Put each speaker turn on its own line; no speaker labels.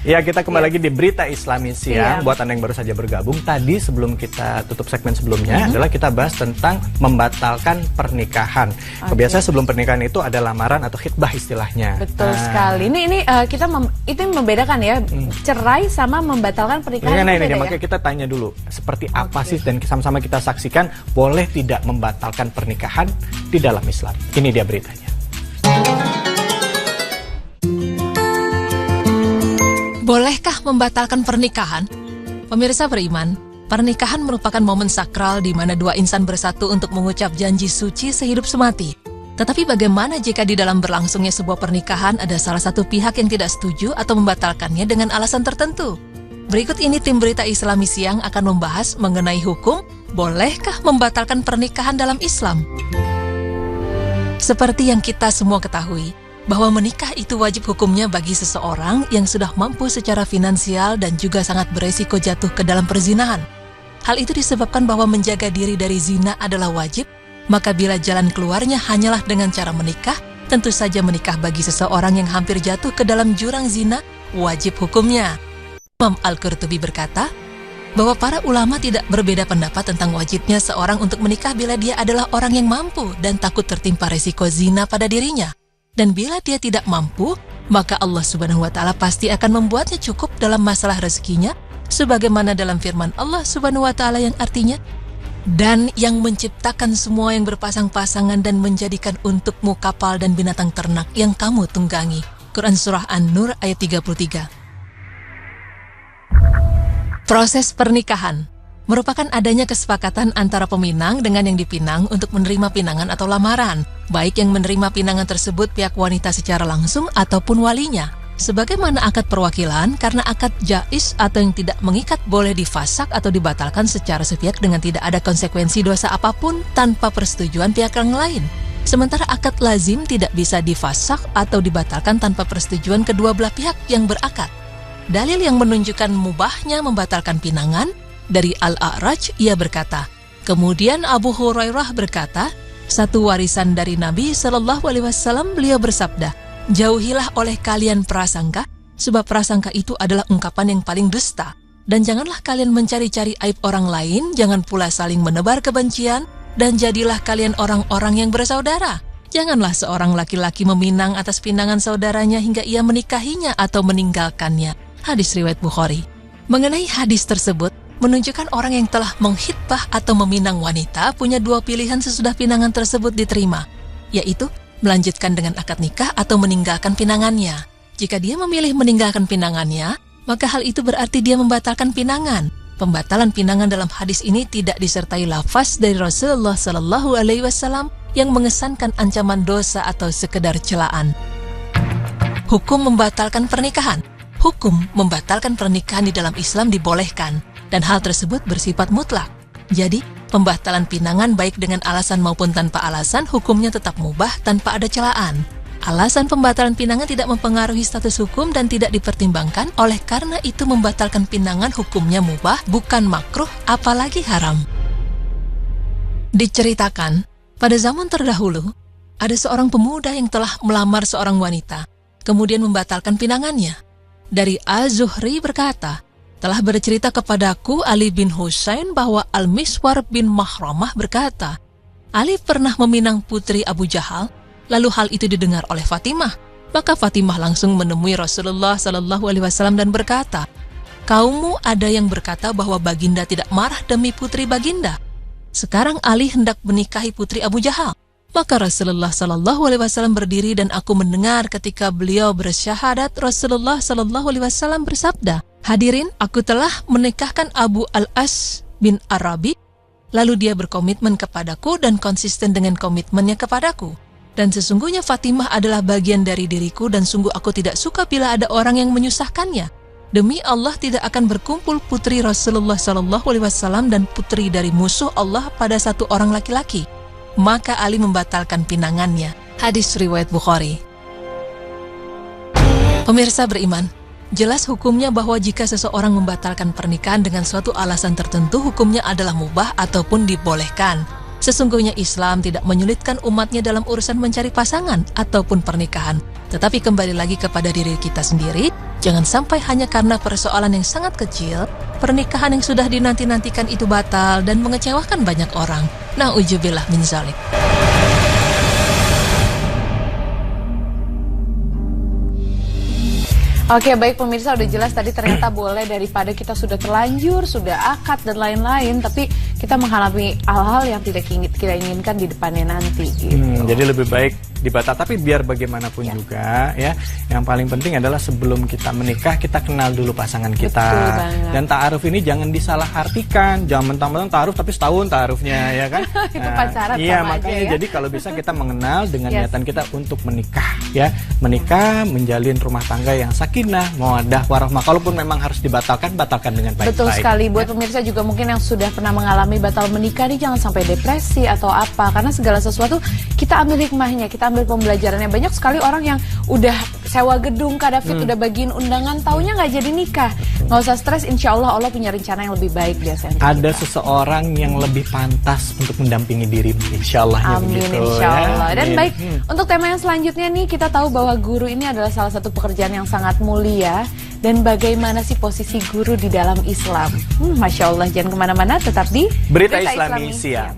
Ya, kita kembali lagi di Berita Islami Siang. Buat Anda yang baru saja bergabung, tadi sebelum kita tutup segmen sebelumnya adalah kita bahas tentang membatalkan pernikahan. Biasanya sebelum pernikahan itu ada lamaran atau khitbah istilahnya.
Betul sekali. Ini kita itu yang membedakan ya, cerai sama membatalkan pernikahan.
Ini makanya kita tanya dulu, seperti apa sih, dan sama-sama kita saksikan boleh tidak membatalkan pernikahan di dalam Islam. Ini dia beritanya.
Bolehkah membatalkan pernikahan? Pemirsa beriman, pernikahan merupakan momen sakral di mana dua insan bersatu untuk mengucap janji suci sehidup semati. Tetapi bagaimana jika di dalam berlangsungnya sebuah pernikahan ada salah satu pihak yang tidak setuju atau membatalkannya dengan alasan tertentu? Berikut ini tim Berita Islami Siang akan membahas mengenai hukum, bolehkah membatalkan pernikahan dalam Islam? Seperti yang kita semua ketahui, bahwa menikah itu wajib hukumnya bagi seseorang yang sudah mampu secara finansial dan juga sangat beresiko jatuh ke dalam perzinahan. Hal itu disebabkan bahwa menjaga diri dari zina adalah wajib, maka bila jalan keluarnya hanyalah dengan cara menikah, tentu saja menikah bagi seseorang yang hampir jatuh ke dalam jurang zina, wajib hukumnya. Imam Al-Qurtubi berkata, bahwa para ulama tidak berbeda pendapat tentang wajibnya seorang untuk menikah bila dia adalah orang yang mampu dan takut tertimpa resiko zina pada dirinya. Dan bila dia tidak mampu, maka Allah Subhanahu wa Ta'ala pasti akan membuatnya cukup dalam masalah rezekinya, sebagaimana dalam firman Allah Subhanahu wa Ta'ala yang artinya, dan yang menciptakan semua yang berpasang-pasangan dan menjadikan untukmu kapal dan binatang ternak yang kamu tunggangi. Quran Surah An-Nur ayat 33. Proses pernikahan merupakan adanya kesepakatan antara peminang dengan yang dipinang untuk menerima pinangan atau lamaran, baik yang menerima pinangan tersebut pihak wanita secara langsung ataupun walinya. Sebagaimana akad perwakilan, karena akad jais atau yang tidak mengikat boleh difasak atau dibatalkan secara sepihak dengan tidak ada konsekuensi dosa apapun tanpa persetujuan pihak yang lain. Sementara akad lazim tidak bisa difasak atau dibatalkan tanpa persetujuan kedua belah pihak yang berakad. Dalil yang menunjukkan mubahnya membatalkan pinangan dari Al-A'raj, ia berkata, kemudian Abu Hurairah berkata, satu warisan dari Nabi Shallallahu Alaihi Wasallam, beliau bersabda, jauhilah oleh kalian prasangka, sebab prasangka itu adalah ungkapan yang paling dusta. Dan janganlah kalian mencari-cari aib orang lain, jangan pula saling menebar kebencian, dan jadilah kalian orang-orang yang bersaudara. Janganlah seorang laki-laki meminang atas pinangan saudaranya hingga ia menikahinya atau meninggalkannya. Hadis riwayat Bukhari. Mengenai hadis tersebut, menunjukkan orang yang telah menghitbah atau meminang wanita punya dua pilihan sesudah pinangan tersebut diterima, yaitu melanjutkan dengan akad nikah atau meninggalkan pinangannya. Jika dia memilih meninggalkan pinangannya, maka hal itu berarti dia membatalkan pinangan. Pembatalan pinangan dalam hadis ini tidak disertai lafaz dari Rasulullah Sallallahu Alaihi Wasallam yang mengesankan ancaman dosa atau sekedar celaan. Hukum membatalkan pernikahan. Hukum membatalkan pernikahan di dalam Islam dibolehkan, dan hal tersebut bersifat mutlak. Jadi, pembatalan pinangan baik dengan alasan maupun tanpa alasan, hukumnya tetap mubah tanpa ada celaan. Alasan pembatalan pinangan tidak mempengaruhi status hukum dan tidak dipertimbangkan, oleh karena itu membatalkan pinangan hukumnya mubah, bukan makruh, apalagi haram. Diceritakan, pada zaman terdahulu, ada seorang pemuda yang telah melamar seorang wanita, kemudian membatalkan pinangannya. Dari Az-Zuhri berkata, telah bercerita kepadaku Ali bin Husain bahwa Al-Miswar bin Mahramah berkata, Ali pernah meminang putri Abu Jahal, lalu hal itu didengar oleh Fatimah. Maka Fatimah langsung menemui Rasulullah Sallallahu Alaihi Wasallam dan berkata, kaummu ada yang berkata bahwa baginda tidak marah demi putri baginda. Sekarang Ali hendak menikahi putri Abu Jahal. Maka Rasulullah Sallallahu Alaihi Wasallam berdiri dan aku mendengar ketika beliau bersyahadat. Rasulullah Sallallahu Alaihi Wasallam bersabda, hadirin, aku telah menikahkan Abu Al-As bin Arabi. Lalu dia berkomitmen kepadaku dan konsisten dengan komitmennya kepadaku. Dan sesungguhnya Fatimah adalah bagian dari diriku dan sungguh aku tidak suka bila ada orang yang menyusahkannya. Demi Allah tidak akan berkumpul putri Rasulullah Sallallahu Alaihi Wasallam dan putri dari musuh Allah pada satu orang laki-laki. Maka Ali membatalkan pinangannya. Hadis riwayat Bukhari. Pemirsa beriman, jelas hukumnya bahwa jika seseorang membatalkan pernikahan dengan suatu alasan tertentu, hukumnya adalah mubah ataupun dibolehkan. Sesungguhnya Islam tidak menyulitkan umatnya dalam urusan mencari pasangan ataupun pernikahan. Tetapi kembali lagi kepada diri kita sendiri, jangan sampai hanya karena persoalan yang sangat kecil, pernikahan yang sudah dinanti-nantikan itu batal dan mengecewakan banyak orang. Na'udzubillah min dzalik.
Oke, baik pemirsa, udah jelas tadi ternyata boleh daripada kita sudah terlanjur, sudah akad dan lain-lain, tapi kita mengalami hal-hal yang tidak kita inginkan di depannya nanti. Gitu.
Jadi lebih baik dibatal, tapi biar bagaimanapun juga ya, yang paling penting adalah sebelum kita menikah kita kenal dulu pasangan kita. Dan ta'aruf ini jangan disalahartikan, jangan mentang-mentang ta'aruf tapi setahun ta'arufnya ya kan.
Itu pacaran
iya,
sama
makanya
aja, ya?
jadi kalau bisa kita mengenal dengan niatan kita untuk menikah ya, menikah menjalin rumah tangga yang sakinah, mawaddah, warahmah. Kalaupun memang harus dibatalkan, batalkan dengan baik-baik.
Betul sekali. Buat pemirsa juga mungkin yang sudah pernah mengalami batal menikah nih, jangan sampai depresi atau apa, karena segala sesuatu kita ambil hikmahnya, kita ambil pembelajarannya. Banyak sekali orang yang udah sewa gedung, Kak David udah bagiin undangan, taunya nggak jadi nikah. Nggak usah stres, insya Allah Allah punya rencana yang lebih baik biasanya.
Ada seseorang yang lebih pantas untuk mendampingi dirimu, insya Allah.
Amin,
begitu,
insya Allah.
Ya.
Dan baik, untuk tema yang selanjutnya nih, kita tahu bahwa guru ini adalah salah satu pekerjaan yang sangat mulia. Dan bagaimana sih posisi guru di dalam Islam? Masya Allah, jangan kemana-mana, tetap di
Berita Islami Siang.